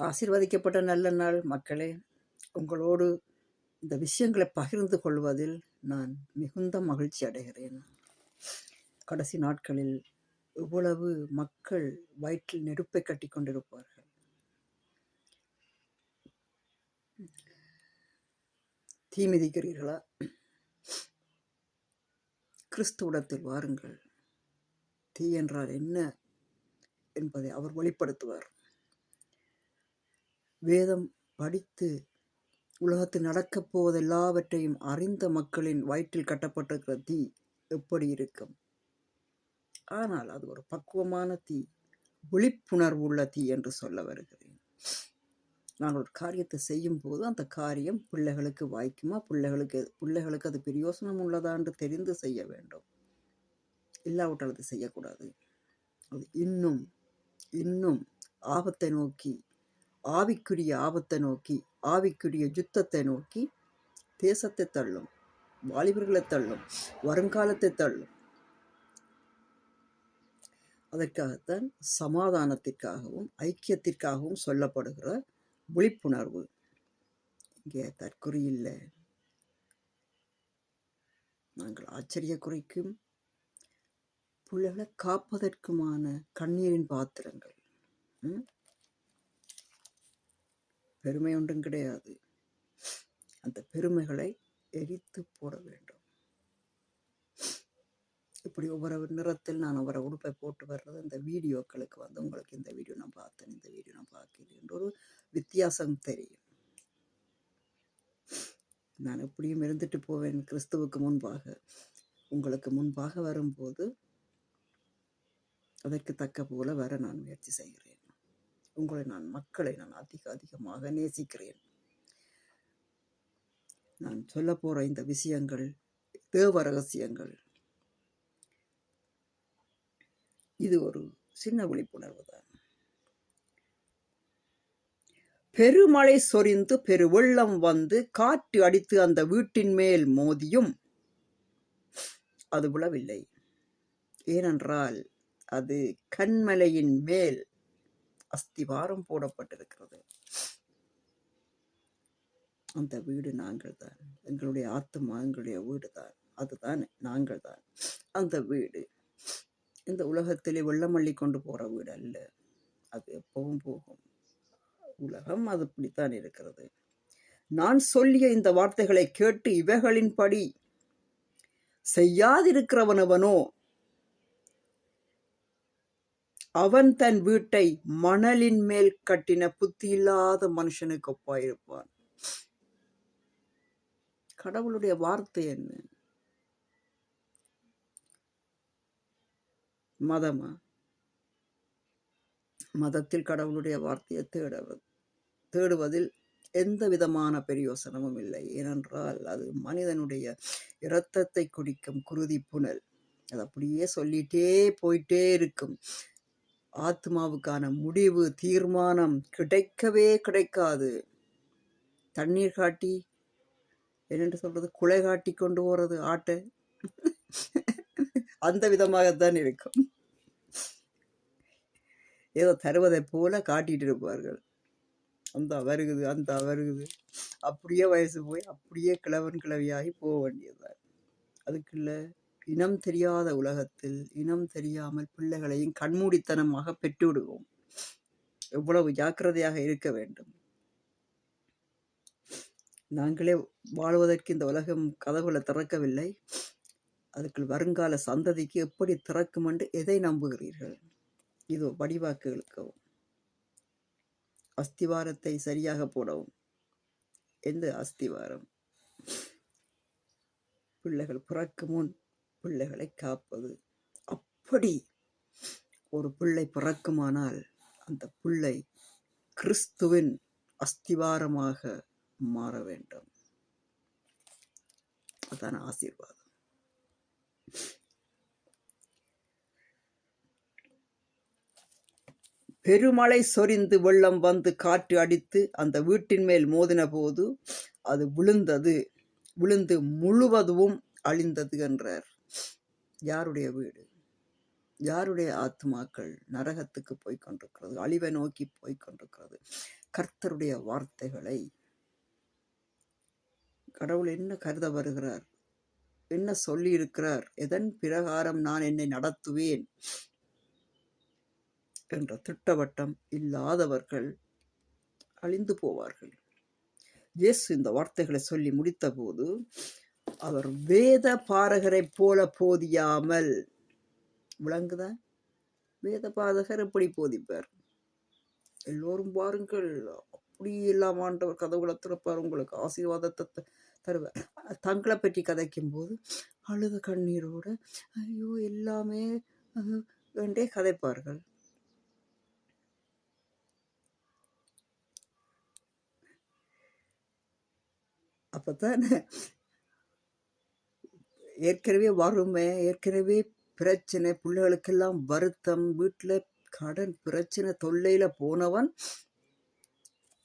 ஆசீர்வதிக்கப்பட்ட நல்ல நாள் மக்களே. உங்களோடு இந்த விஷயங்களை பகிர்ந்து கொள்வதில் நான் மிகுந்த மகிழ்ச்சி அடைகிறேன். கடைசி நாட்களில் இவ்வளவு மக்கள் வயிற்றில் நெருப்பை கட்டி கொண்டிருப்பார்கள். தீ மிதிக்கிறீர்களா? கிறிஸ்துவிடத்தில் வாருங்கள். தீ என்றால் என்ன என்பதை அவர் வெளிப்படுத்துவார். வேதம் படித்து உலகத்தில் நடக்கப் போவது எல்லாவற்றையும் அறிந்த மக்களின் வயிற்றில் கட்டப்பட்டிருக்கிற தீ எப்படி இருக்கும்? ஆனால் அது ஒரு பக்குவமான தீ, விழிப்புணர்வு உள்ள தீ என்று சொல்ல வருகிறேன். நான் ஒரு காரியத்தை செய்யும் போது அந்த காரியம் பிள்ளைகளுக்கு வாய்க்குமா, பிள்ளைகளுக்கு அது பிரயோசனம் உள்ளதா என்று தெரிந்து செய்ய வேண்டும். இல்லாவிட்டால் அது செய்யக்கூடாது. அது இன்னும் இன்னும் ஆபத்தை நோக்கி, ஆவிக்குரிய ஆபத்தை நோக்கி, ஆவிக்குரிய யுத்தத்தை நோக்கி தேசத்தை தள்ளும், வாலிபர்களை தள்ளும், வருங்காலத்தை தள்ளும். அதற்காகத்தான் சமாதானத்திற்காகவும் ஐக்கியத்திற்காகவும் சொல்லப்படுகிற விழிப்புணர்வு. இங்கே தற்குறி இல்லை. நாங்கள் ஆச்சரியக்குறைக்கும் பிள்ளைகளை காப்பதற்குமான கண்ணீரின் பாத்திரங்கள். பெருமை ஒன்றும் கிடையாது. அந்த பெருமைகளை எரித்து போட வேண்டும். இப்படி ஒவ்வொரு நிறத்தில் நான் ஒவ்வொரு உடுப்பை போட்டு வர்றது இந்த வீடியோக்களுக்கு உங்களுக்கு இந்த வீடியோ நான் பார்த்தேன், இந்த வீடியோ நான் பார்க்கிறேன், ஒரு வித்தியாசம் தெரியும். நான் எப்படியும் இருந்துட்டு போவேன் கிறிஸ்துவுக்கு முன்பாக. உங்களுக்கு முன்பாக வரும்போது அதற்கு தக்க போல வர நான் முயற்சி செய்கிறேன். மக்களை நான் அதிகமாக நேசிக்கிறேன். நான் சொல்ல போற இந்த விஷயங்கள் தேவ ரகசியங்கள். இது ஒரு சின்ன விழிப்புணர்வு தான். பெருமழை சொரிந்து பெருவெள்ளம் வந்து காற்று அடித்து அந்த வீட்டின் மேல் மோதியும் அது விழவில்லை. ஏனென்றால் அது கன்மலையின் மேல் அஸ்திவாரம் போடப்பட்டிருக்கிறது. அந்த வீடு நாங்கள் தான். எங்களுடைய ஆத்மா எங்களுடைய வீடு தான். அதுதான் நாங்கள் தான். அந்த வீடு இந்த உலகத்திலே வெள்ளமள்ளி கொண்டு போற வீடு அல்ல. அது எப்பவும் போகும். உலகம் அது இப்படித்தான் இருக்கிறது. நான் சொல்லிய இந்த வார்த்தைகளை கேட்டு இவைகளின்படி செய்யாதிருக்கிறவனவனோ அவன் தன் வீட்டை மணலின் மேல் கட்டின புத்தியில்லாத மனுஷனுக்கு ஒப்பாயிருப்பான். கடவுளுடைய வார்த்தை என்ன? மதமா? மதத்தில் கடவுளுடைய வார்த்தையை தேடுவதில் எந்த விதமான பிரயோசனமும் இல்லை. ஏனென்றால் அது மனிதனுடைய இரத்தத்தை குடிக்கும் குருதி புனல். அது அப்படியே சொல்லிட்டே போயிட்டே இருக்கும். ஆத்மாவுக்கான முடிவு தீர்மானம் கிடைக்கவே கிடைக்காது. தண்ணீர் காட்டி என்னென்று சொல்றது, குலை காட்டி கொண்டு போறது ஆட்டை, அந்த விதமாகத்தான் இருக்கும். ஏதோ தருவதை போல காட்டிட்டு இருப்பார்கள். அந்த வருகுது அப்படியே வயசு போய் அப்படியே கிழவியாகி போக வேண்டியதுதான். அதுக்குள்ள இனம் தெரியாத உலகத்தில் இனம் தெரியாமல் பிள்ளைகளையும் கண்மூடித்தனமாக பெற்று விடுவோம். எவ்வளவு ஜாக்கிரதையாக இருக்க வேண்டும். நாங்களே வாழ்வதற்கு இந்த உலகம் கதவுகளை திறக்கவில்லை. அதுக்குள் வருங்கால சந்ததிக்கு எப்படி திறக்கும் என்று எதை நம்புகிறீர்கள்? இதோ வடிவாக்கு இழுக்கவும், அஸ்திவாரத்தை சரியாக போடவும். எந்த அஸ்திவாரம்? பிள்ளைகள் பிறக்கும் முன் பிள்ளைகளை காப்பது. அப்படி ஒரு பிள்ளை பிறக்குமானால் அந்த பிள்ளை கிறிஸ்துவின் அஸ்திவாரமாக மாற வேண்டும். அதான் ஆசீர்வாதம். பெருமழை சொரிந்து வெள்ளம் வந்து காற்று அடித்து அந்த வீட்டின் மேல் மோதின போது அது விழுந்து முழுவதும் அழிந்தது என்றார். யாருடைய வீடு? யாருடைய ஆத்மாக்கள் நரகத்துக்கு போய்கொண்டிருக்கிறது? அழிவை நோக்கி போய்கொண்டிருக்கிறது. கர்த்தருடைய வார்த்தைகளை கடவுள் என்ன கருத வருகிறார், என்ன சொல்லி இருக்கிறார், எதன் பிரகாரம் நான் என்னை நடத்துவேன் என்ற திட்டவட்டம் இல்லாதவர்கள் அழிந்து போவார்கள். இயேசு இந்த வார்த்தைகளை சொல்லி முடித்த போது அவர் வேத பாரகரைப் போல போதியாமல், விளங்குதா? வேத பாதகர் எப்படி போதிப்பார்? எல்லோரும் பாருங்கள், அப்படி எல்லாம் ஆண்டவர் கதவுகளை திறப்பார், உங்களுக்கு ஆசீர்வாதத்தை தருவார். தங்களை பற்றி கதைக்கும் போது அழுத கண்ணீரோட ஐயோ எல்லாமே வேண்டே கதைப்பார்கள். அப்பத்தான் ஏற்கனவே வறுமை, ஏற்கனவே பிரச்சனை, பிள்ளைகளுக்கெல்லாம் வருத்தம், வீட்டில் கடன் பிரச்சனை தொல்லையில போனவன்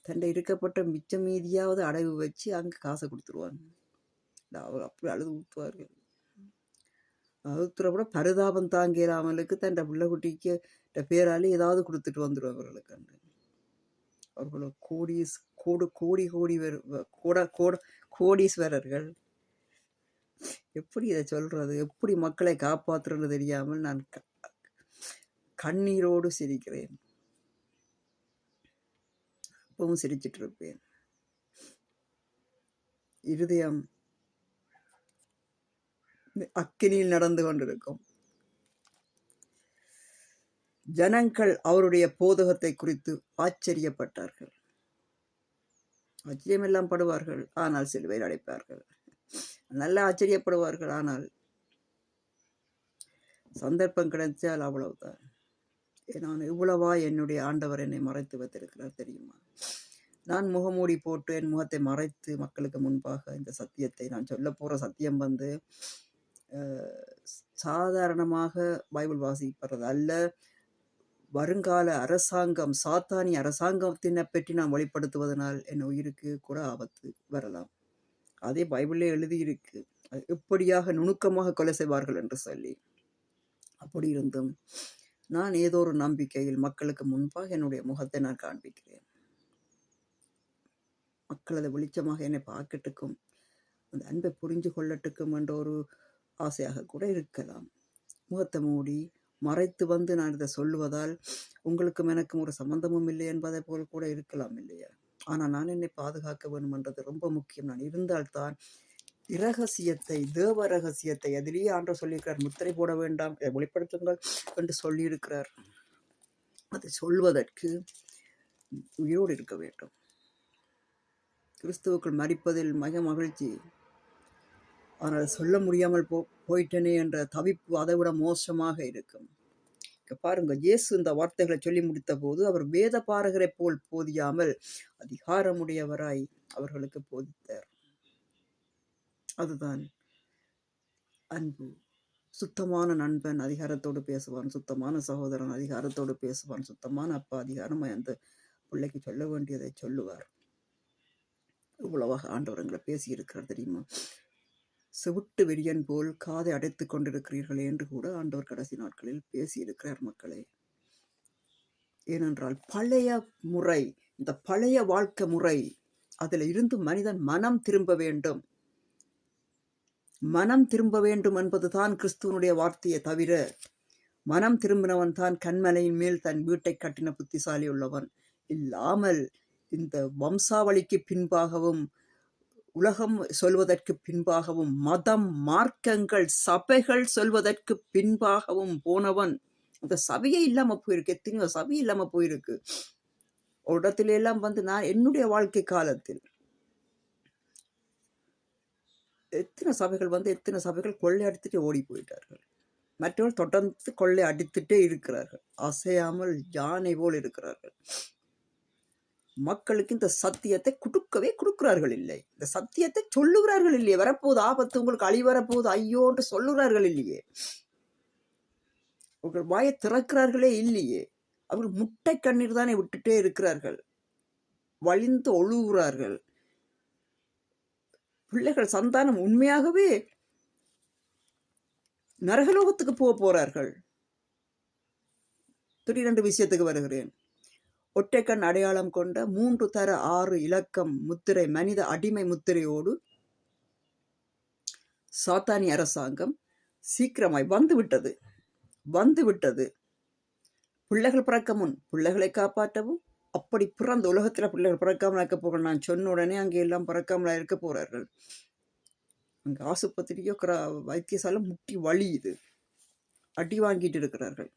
தண்டை இருக்கப்பட்ட மிச்ச மீதியாவது அடைவு வச்சு அங்கே காசை கொடுத்துருவாங்க. அவர் அப்படி அழுது ஊற்றுவார்கள். அழுத்துற கூட பரிதாபம் தாங்கிறாமலுக்கு தன் பிள்ளை குட்டிக்கு பேராலே ஏதாவது கொடுத்துட்டு வந்துடும் அவர்களுக்கு. அவர்களோட கோடீஸ்வரர்கள். எப்படி இதை சொல்றது, எப்படி மக்களை காப்பாற்றுறது தெரியாமல் நான் கண்ணீரோடு சிரிக்கிறேன். எப்பவும் சிரிச்சிட்டு இருப்பேன். இருதயம் அக்கினியில் நடந்து கொண்டிருக்கும். ஜனங்கள் அவருடைய போதகத்தை குறித்து ஆச்சரியப்பட்டார்கள். ஆச்சரியமெல்லாம் படுவார்கள், ஆனால் சிலுவையில் அடைப்பார்கள். நல்லா ஆச்சரியப்படுவார்கள், ஆனால் சந்தர்ப்பம் கிடைச்சால் அவ்வளவுதான். நான் இவ்வளவா என்னுடைய ஆண்டவர் என்னை மறைத்து வைத்திருக்கிறார் தெரியுமா? நான் முகமூடி போட்டு என் முகத்தை மறைத்து மக்களுக்கு முன்பாக இந்த சத்தியத்தை நான் சொல்ல போற சத்தியம் சாதாரணமாக பைபிள் வாசிப்பது அல்ல. வருங்கால அரசாங்கம், சாத்தானிய அரசாங்கத்தினை பற்றி நான் வெளிப்படுத்துவதனால் என் உயிருக்கு கூட ஆபத்து வரலாம். அதே பைபிளே எழுதியிருக்கு, எப்படியாக நுணுக்கமாக கொலை செய்வார்கள் என்று சொல்லி. அப்படி இருந்தும் நான் ஏதோ ஒரு நம்பிக்கையில் மக்களுக்கு முன்பாக என்னுடைய முகத்தை நான் காண்பிக்கிறேன். மக்கள் அதை வெளிச்சமாக என்னை பார்க்கட்டுக்கும், அந்த அன்பை புரிஞ்சு கொள்ளட்டுக்கும் என்ற ஒரு ஆசையாக கூட இருக்கலாம். முகத்தை மூடி மறைத்து நான் இதை சொல்லுவதால் உங்களுக்கும் எனக்கும் ஒரு சம்பந்தமும் இல்லை என்பதை போல் கூட இருக்கலாம் இல்லையா? ஆனால் நான் என்னை பாதுகாக்க வேண்டும் என்றது ரொம்ப முக்கியம். நான் இருந்தால்தான் இரகசியத்தை, தேவ ரகசியத்தை அதிலேயே ஆண்டவர் சொல்லியிருக்கிறார், முத்திரை போட வேண்டாம், வெளிப்படுத்துங்கள் என்று சொல்லியிருக்கிறார். அதை சொல்வதற்கு உயிரோடு இருக்க வேண்டும். கிறிஸ்துவுக்குள் மரிப்பதில் மிக மகிழ்ச்சி, ஆனால் சொல்ல முடியாமல் போயிட்டனே என்ற தவிப்பு அதை விட மோசமாக இருக்கும். பாருங்க, இயேசு இந்த வார்த்தைகளை சொல்லி முடித்த போது அவர் வேத பாரகரை போல் போதியாமல் அதிகாரமுடையவராய் அவர்களுக்கு போதித்தார். அதுதான் அன்பு. சுத்தமான நண்பன் அதிகாரத்தோடு பேசுவான், சுத்தமான சகோதரன் அதிகாரத்தோடு பேசுவான், சுத்தமான அப்பா அதிகாரமாய் அந்த பிள்ளைக்கு சொல்ல வேண்டியதை சொல்லுவார். இவ்வளவாக ஆண்டவர் எங்களை பேசியிருக்கிறார் தெரியுமா? செவிட்டு வெறியன் போல் காதை அடைத்து கொண்டிருக்கிறீர்களே என்று கூட ஆண்டவர் கடைசி நாட்களில் பேசியிருக்கிறார் மக்களை. ஏனென்றால் பழைய முறை, இந்த பழைய வாழ்க்கை முறை, அதில் இருந்து மனிதன் மனம் திரும்ப வேண்டும். மனம் திரும்ப வேண்டும் என்பதுதான் கிறிஸ்துவனுடைய வார்த்தையை தவிர, மனம் திரும்பினவன் தான் கண்மலையின் மேல் தன் வீட்டை கட்டின புத்திசாலி உள்ளவன் இல்லாமல் இந்த வம்சாவளிக்கு பின்பாகவும் உலகம் சொல்வதற்கு பின்பாகவும் மதம், மார்க்கங்கள், சபைகள் சொல்வதற்கு பின்பாகவும் போனவன். அந்த சபையே இல்லாம போயிருக்கு. எத்தனையோ சபை இல்லாம போயிருக்கு. ஒரு இடத்துல எல்லாம் நான் என்னுடைய வாழ்க்கை காலத்தில் எத்தனை சபைகள் கொள்ளை அடித்துட்டு ஓடி போயிட்டார்கள். மற்றவர்கள் தொடர்ந்து கொள்ளை அடித்துட்டே இருக்கிறார்கள். அசையாமல் யானை போல் இருக்கிறார்கள். மக்களுக்கு இந்த சத்தியத்தை கொடுக்கிறார்கள் இல்லை. இந்த சத்தியத்தை சொல்லுகிறார்கள் இல்லையே. வரப்போகுது ஆபத்து, உங்களுக்கு அழி வரப்போகுது ஐயோ என்று சொல்லுகிறார்கள் இல்லையே. அவர்கள் வாயை திறக்கிறார்களே இல்லையே. அவர்கள் முட்டை கண்ணீர் தானே விட்டுட்டே இருக்கிறார்கள், வழிந்து ஒழுகுகிறார்கள். பிள்ளைகள் சந்தானம் உண்மையாகவே நரகலோகத்துக்கு போகிறார்கள். திடீரென்று விஷயத்துக்கு வருகிறேன். ஒற்றைக்கண் அடையாளம் கொண்ட 3 தர 6 இலக்கம் முத்திரை மனித அடிமை முத்திரையோடு சாத்தானிய அரசாங்கம் சீக்கிரமாய் வந்துவிட்டது. பிள்ளைகள் பிறக்க முன் பிள்ளைகளை காப்பாற்றவும், அப்படி பிறந்த உலகத்தில் பிள்ளைகள் பிறக்காமல் இருக்க போகிறேன் நான் சொன்ன உடனே அங்கே எல்லாம் பிறக்காமல் இருக்க போகிறார்கள். அங்கே ஆசுபத்திரியோ வைத்தியசாலை முட்டி வலியுது, அடி வாங்கிட்டு இருக்கிறார்கள்.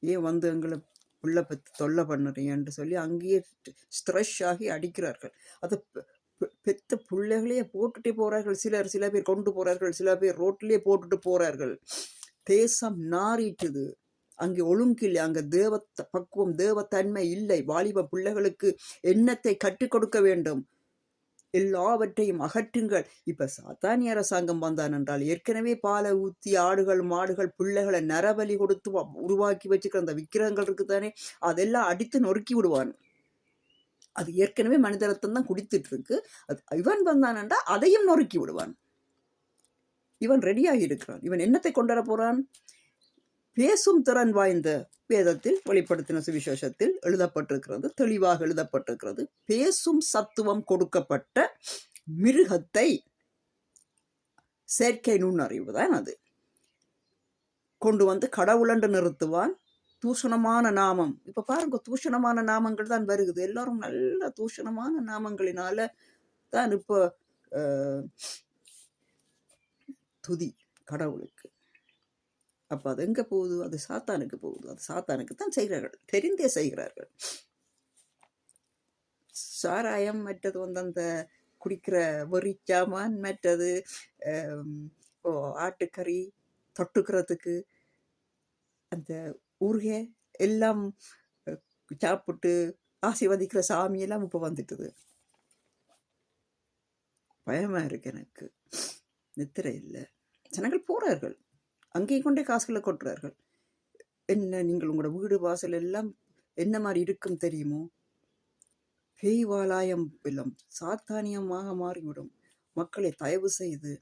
ஏன் வந்து எங்களை பிள்ளை பற்றி தொல்லை பண்ணுறீங்கன்னு சொல்லி அங்கேயே ஸ்ட்ரெஸ் ஆகி அடிக்கிறார்கள். அதை பெத்த பிள்ளைகளையே போட்டுட்டே போகிறார்கள். சில பேர் கொண்டு போகிறார்கள், சில பேர் ரோட்டிலே போட்டுட்டு போகிறார்கள். தேசம் நாறிட்டுது. அங்கே ஒழுங்கில்லை, அங்கே பக்குவம் தேவத்தன்மை இல்லை. வாலிப பிள்ளைகளுக்கு எண்ணத்தை கற்றுக் கொடுக்க வேண்டும். எல்லாவற்றையும் அகற்றுங்கள். இப்ப சாத்தானிய அரசாங்கம் வந்தான் என்றால் ஏற்கனவே பாலை ஊத்தி ஆடுகள் மாடுகள் பிள்ளைகளை நரபலி கொடுத்து உருவாக்கி வச்சுக்கிற அந்த விக்கிரகங்கள் இருக்குதானே, அதெல்லாம் அடித்து நொறுக்கி விடுவான். அது ஏற்கனவே மனித ரத்தம் தான் குடித்துட்டு இருக்கு. இவன் வந்தான் என்றால் அதையும் நொறுக்கி விடுவான். இவன் ரெடியாகி இருக்கிறான். இவன் என்னத்தை கொண்டு வர போறான்? பேசும் திறன் வாய்ந்த வேதத்தில் வெளிப்படுத்தின சுவிசேஷத்தில் எழுதப்பட்டிருக்கிறது, தெளிவாக எழுதப்பட்டிருக்கிறது. பேசும் சத்துவம் கொடுக்கப்பட்ட மிருகத்தை, செயற்கை நுண்ணறிவு தான் அது, கொண்டு வந்து கடவுளண்டு நிறுத்துவான். தூஷணமான நாமம், இப்ப பாருங்க, தூஷணமான நாமங்கள் தான் வருகுது. எல்லாரும் நல்ல தூஷணமான நாமங்களினால தான் இப்போ துதி கடவுளுக்கு. அப்போ அது எங்கே போகுது? அது சாத்தானுக்கு போகுது. அது சாத்தானுக்கு தான் செய்கிறார்கள், தெரிந்தே செய்கிறார்கள். சாராயம், மற்றது வந்து அந்த குடிக்கிற வெறிச்சாமான், மற்றது ஆட்டுக்கறி தொட்டுக்கிறதுக்கு அந்த ஊறுகை எல்லாம் சாப்பிட்டு ஆசீர்வதிக்கிற சாமியெல்லாம் இப்போ வந்துட்டுது. பயமாக இருக்கு எனக்கு. நித்திரை இல்லை. ஜனங்கள் போகிறார்கள், அங்கேயும் கொண்டே காசுகளை கொட்டுறார்கள். என்ன, நீங்கள் உங்களோட வீடு வாசல் எல்லாம் என்ன மாதிரி இருக்கும் தெரியுமோ? பேய்வாலாயம் எல்லாம் சாத்தானியமாக மாறிவிடும். மக்களை தயவு செய்து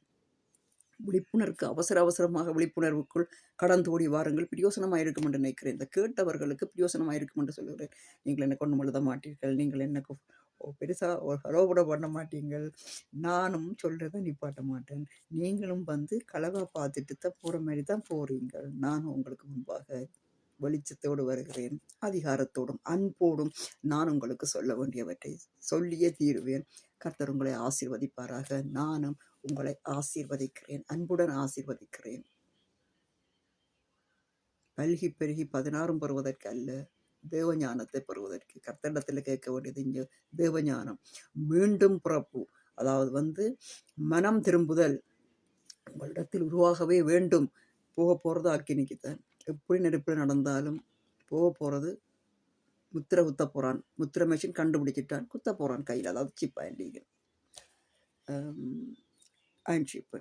விழிப்புணர்வுக்கு அவசரமாக விழிப்புணர்வுக்குள் கடந்தோடி வாருங்கள். பிரயோசனமாக இருக்கும் என்று நினைக்கிறேன். இந்த கேட்டவர்களுக்கு பிரயோசனமாக இருக்கும் என்று சொல்லுகிறேன். நீங்கள் என்ன கொண்டு எழுத மாட்டீர்கள், நீங்கள் என்ன பெருசாக ஹலோபட பண்ண மாட்டீங்கள், நானும் சொல்கிறத நிப்பாட்ட மாட்டேன். நீங்களும் வந்து கலவா பார்த்துட்டு தான் போகிற மாதிரி தான் போகிறீங்கள். நானும் உங்களுக்கு முன்பாக வெளிச்சத்தோடு வருகிறேன், அதிகாரத்தோடும் அன்போடும் நான் உங்களுக்கு சொல்ல வேண்டியவற்றை சொல்லியே தீருவேன். கர்த்தர் உங்களை ஆசீர்வதிப்பாராக. நானும் உங்களை ஆசீர்வதிக்கிறேன், அன்புடன் ஆசீர்வதிக்கிறேன். பல்கி பெருகி 16 பெறுவதற்கு அல்ல, தேவஞானத்தை பெறுவதற்கு. கர்த்தரிடத்தில் கேட்க வேண்டியது இங்கே தேவஞானம், மீண்டும் பிறப்பு. அதாவது வந்து மனம் திரும்புதல் உங்களிடத்தில் உருவாகவே வேண்டும். போக போகிறது அக்கினிக்குத்தான். எப்படி நெருப்பில் நடந்தாலும் போக போகிறது. முத்திரை குத்த போகிறான், முத்திரை மெஷின் கண்டுபிடிச்சிட்டான், குத்த போகிறான் கையில். அதாவது சிப் ஆண்டிங்க அயன்ஷிப்பு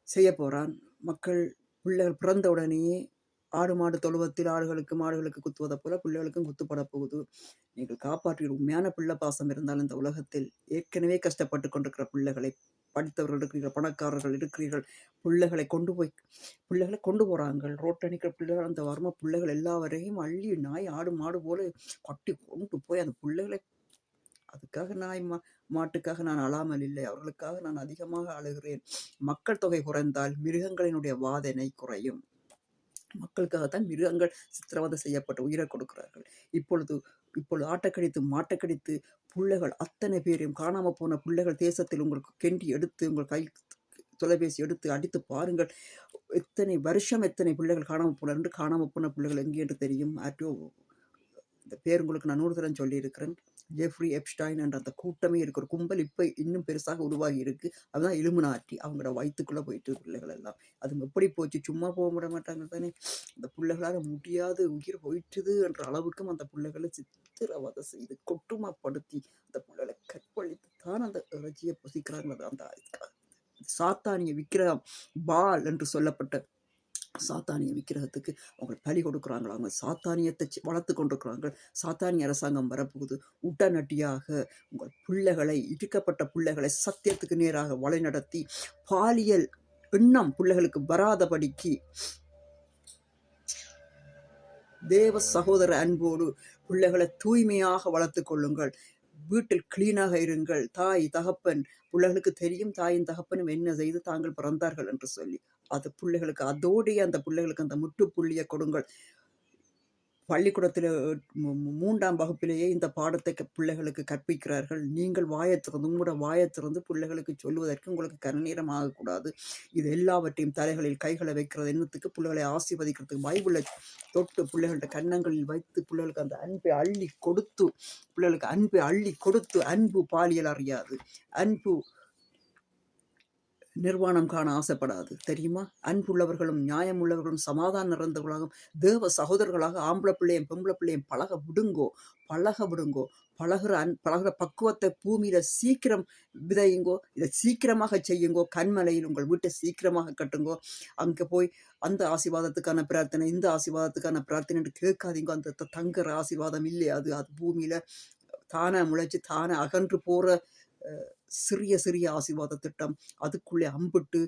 செய்ய போகிறான். மக்கள் பிள்ளைகள் பிறந்த உடனேயே ஆடு மாடு தொழுவத்தில் ஆடுகளுக்கு மாடுகளுக்கு குத்துவதை போல பிள்ளைகளுக்கும் குத்துப்பட போகுது. நீங்கள் காப்பாற்றுகிற உண்மையான பிள்ளை பாசம் இருந்தால் இந்த உலகத்தில் ஏற்கனவே கஷ்டப்பட்டு கொண்டிருக்கிற பிள்ளைகளை, படித்தவர்கள் இருக்கிறீர்கள், பணக்காரர்கள் இருக்கிறீர்கள், பிள்ளைகளை கொண்டு போகிறாங்க. ரோட்டணிக்கிற பிள்ளைகள், அந்த வறுமை பிள்ளைகள் எல்லாவரையும் அள்ளி நாய் ஆடு மாடு போல கட்டி கொண்டு போய் அந்த பிள்ளைகளை, அதுக்காக நாய் மாட்டுக்காக நான் அழாமல் இல்லை, அவர்களுக்காக நான் அதிகமாக அழுகிறேன். மக்கள் தொகை குறைந்தால் மிருகங்களினுடைய வாதனை குறையும். மக்களுக்காகத்தான் மிருகங்கள் சித்திரவதை செய்யப்பட்டு உயிரை கொடுக்கிறார்கள். இப்பொழுது ஆட்டக்கடித்து மாட்டக்கடித்து பிள்ளைகள் அத்தனை பேரையும், காணாமல் போன பிள்ளைகள் தேசத்தில் உங்களுக்கு கெண்டி எடுத்து உங்கள் கை தொலைபேசி எடுத்து அடித்து பாருங்கள். எத்தனை வருஷம் எத்தனை பிள்ளைகள் காணாமல் போன பிள்ளைகள் எங்கே என்று தெரியும். இந்த பேர் உங்களுக்கு நான் 100 தரம் சொல்லியிருக்கிறேன். ஜெஃப்ரி எப்ஸ்டைன் என்ற அந்த கூட்டமே இருக்கிற கும்பல் இப்போ இன்னும் பெருசாக உருவாகி இருக்கு. அதுதான் இலுமினாட்டி. அவங்களோட வயிற்றுக்குள்ளே போயிட்டு பிள்ளைகள் எல்லாம். அது எப்படி போச்சு? சும்மா போக விட மாட்டாங்க தானே. அந்த பிள்ளைகளால் முடியாது, உயிர் போயிட்டுது என்ற அளவுக்கும் அந்த பிள்ளைகளை சித்திரவதை செய்து கொட்டுமாப்படுத்தி அந்த பிள்ளைகளை கற்பழித்து தான் அந்த இறைச்சியை புசிக்கிறாங்க. அந்த சாத்தானிய விக்கிரகம், பால் என்று சொல்லப்பட்ட சாத்தானிய விக்கிரகத்துக்கு அவங்க பலி கொடுக்குறாங்களா? அவங்க சாத்தானியத்தை வளர்த்து கொண்டிருக்கிறாங்க. சாத்தானிய அரசாங்கம் வரப்போகுது. உடனடியாக உங்கள் பிள்ளைகளை, இடிக்கப்பட்ட பிள்ளைகளை சத்தியத்துக்கு நேராக வழிநடத்தி பாலியல் எண்ணம் பிள்ளைகளுக்கு வராதபடிக்கு தேவ சகோதர அன்போடு பிள்ளைகளை தூய்மையாக வளர்த்து கொள்ளுங்கள். வீட்டில் கிளீனாக இருங்கள். தாய் தகப்பன் பிள்ளைகளுக்கு தெரியும், தாயும் தகப்பனும் என்ன செய்து தாங்கள் பிறந்தார்கள் என்று சொல்லி. அது பிள்ளைகளுக்கு அதோடைய அந்த பிள்ளைகளுக்கு அந்த முற்றுப்புள்ளியை கொடுங்கள். பள்ளிக்கூடத்தில் 3ஆம் வகுப்பிலேயே இந்த பாடத்தை பிள்ளைகளுக்கு கற்பிக்கிறார்கள். நீங்கள் வாயத்திறந்து உங்களோட வாயத்திறந்து பிள்ளைகளுக்கு சொல்லுவதற்கு உங்களுக்கு கருநேரம் ஆகக்கூடாது. இது எல்லாவற்றையும் தலைகளில் கைகளை வைக்கிறது என்னத்துக்கு? பிள்ளைகளை ஆசீர்வதிக்கிறதுக்கு. பைபிளை தொட்டு பிள்ளைகள்கிட்ட கன்னங்களில் வைத்து பிள்ளைகளுக்கு அந்த அன்பை அள்ளி கொடுத்து, பிள்ளைகளுக்கு அன்பை அள்ளி கொடுத்து, அன்பு பாலியல் அறியாது, அன்பு நிர்வாணம் காண ஆசைப்படாது. தெரியுமா? அன்புள்ளவர்களும் நியாயம் உள்ளவர்களும் சமாதானம் நிறைந்தவர்களாகவும் தேவ சகோதரர்களாக ஆம்பளை பிள்ளையும் பொம்பளை பிள்ளையும் பழக விடுங்கோ. பழகிற பக்குவத்தை பூமியில சீக்கிரம் விதையுங்கோ. இதை சீக்கிரமாக செய்யுங்கோ. கண்மலையில் உங்கள் வீட்டை சீக்கிரமாக கட்டுங்கோ. அங்கே போய் அந்த ஆசீர்வாதத்துக்கான பிரார்த்தனை, இந்த ஆசீர்வாதத்துக்கான பிரார்த்தனை என்று கேட்காதீங்கோ. அந்த தங்குற ஆசீர்வாதம் இல்லை. அது பூமியில தானே முளைச்சு தானே அகன்று போற சிறிய சிறிய ஆசீர்வாத திட்டம். அதுக்குள்ளே அம்பிட்டு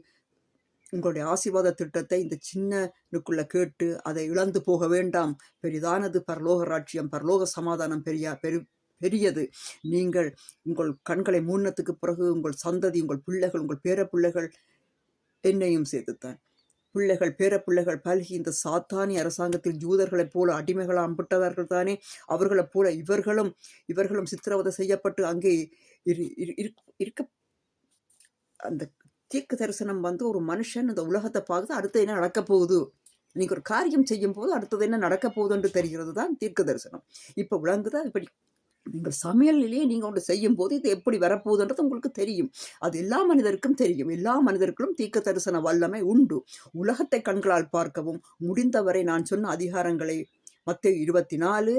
உங்களுடைய ஆசீர்வாத திட்டத்தை இந்த சின்னனுக்குள்ள கேட்டு அதை இழந்து போக வேண்டாம். பெரிதானது பரலோக ராட்சியம், பரலோக சமாதானம் பெரியது. நீங்கள் உங்கள் கண்களை மூடினத்துக்கு பிறகு உங்கள் சந்ததி, உங்கள் பிள்ளைகள், உங்கள் பேர பிள்ளைகள் என்னையும் சேர்த்துத்தான். பிள்ளைகள் பேர பிள்ளைகள் பல்கி இந்த சாத்தானி அரசாங்கத்தில் ஜூதர்களைப் போல அடிமைகளாக அம்பிட்டவர்கள் தானே. அவர்களைப் போல இவர்களும் சித்திரவதை செய்யப்பட்டு அங்கே இருக்க. அந்த தீர்க்க தரிசனம் ஒரு மனுஷன் இந்த உலகத்தை பார்த்து அடுத்து என்ன நடக்க போகுது, நீங்க ஒரு காரியம் செய்யும் போது அடுத்தது என்ன நடக்க போகுது என்று தெரிகிறது தான் தீர்க்க தரிசனம். இப்ப விளங்குதா? இப்படி நீங்கள் சமையலிலேயே நீங்க ஒன்று செய்யும் போது இது எப்படி வரப்போகுதுன்றது உங்களுக்கு தெரியும். அது எல்லா மனிதருக்கும் தெரியும். எல்லா மனிதர்களும் தீர்க்க தரிசன வல்லமை உண்டு. உலகத்தை கண்களால் பார்க்கவும் முடிந்தவரை நான் சொன்ன அதிகாரங்களை மத்தேயு 24,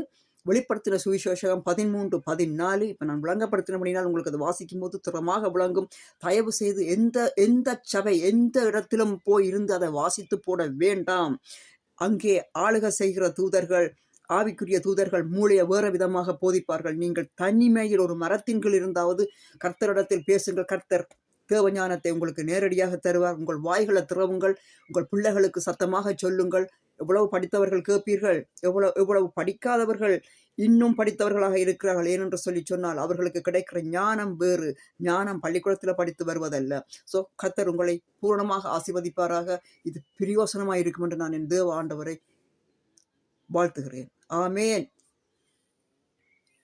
வெளிப்படுத்தின சுவிசேஷம் 13:14 இப்ப நான் விளங்கப்படுத்தினபடினால் உங்களுக்கு அதை வாசிக்கும் போது திறமாக விளங்கும். தயவு செய்து எந்த சபை எந்த இடத்திலும் போய் இருந்து அதை வாசித்து போட வேண்டாம். அங்கே ஆளுகை செய்கிற தூதர்கள், ஆவிக்குரிய தூதர்கள் மூளையை வேற விதமாக போதிப்பார்கள். நீங்கள் தனிமையில் ஒரு மரத்தின் கீழ் இருந்தாவது கர்த்தரிடத்தில் பேசுங்கள். கர்த்தர் தேவஞானத்தை உங்களுக்கு நேரடியாக தருவார். உங்கள் வாய்களை திறவுங்கள். உங்கள் பிள்ளைகளுக்கு சத்தமாக சொல்லுங்கள். எவ்வளவு படித்தவர்கள் கேட்பீர்கள், எவ்வளவு படிக்காதவர்கள் இன்னும் படித்தவர்களாக இருக்கிறார்கள். ஏனென்று சொல்லி சொன்னால் அவர்களுக்கு கிடைக்கிற ஞானம் வேறு. ஞானம் பள்ளிக்கூடத்தில் படித்து வருவதல்ல. ஸோ கர்த்தர் உங்களை பூரணமாக ஆசீர்வதிப்பாராக. இது பிரயோசனமாக இருக்கும் என்று நான் என் தேவ ஆண்டவரை வாழ்த்துகிறேன். ஆமேன்.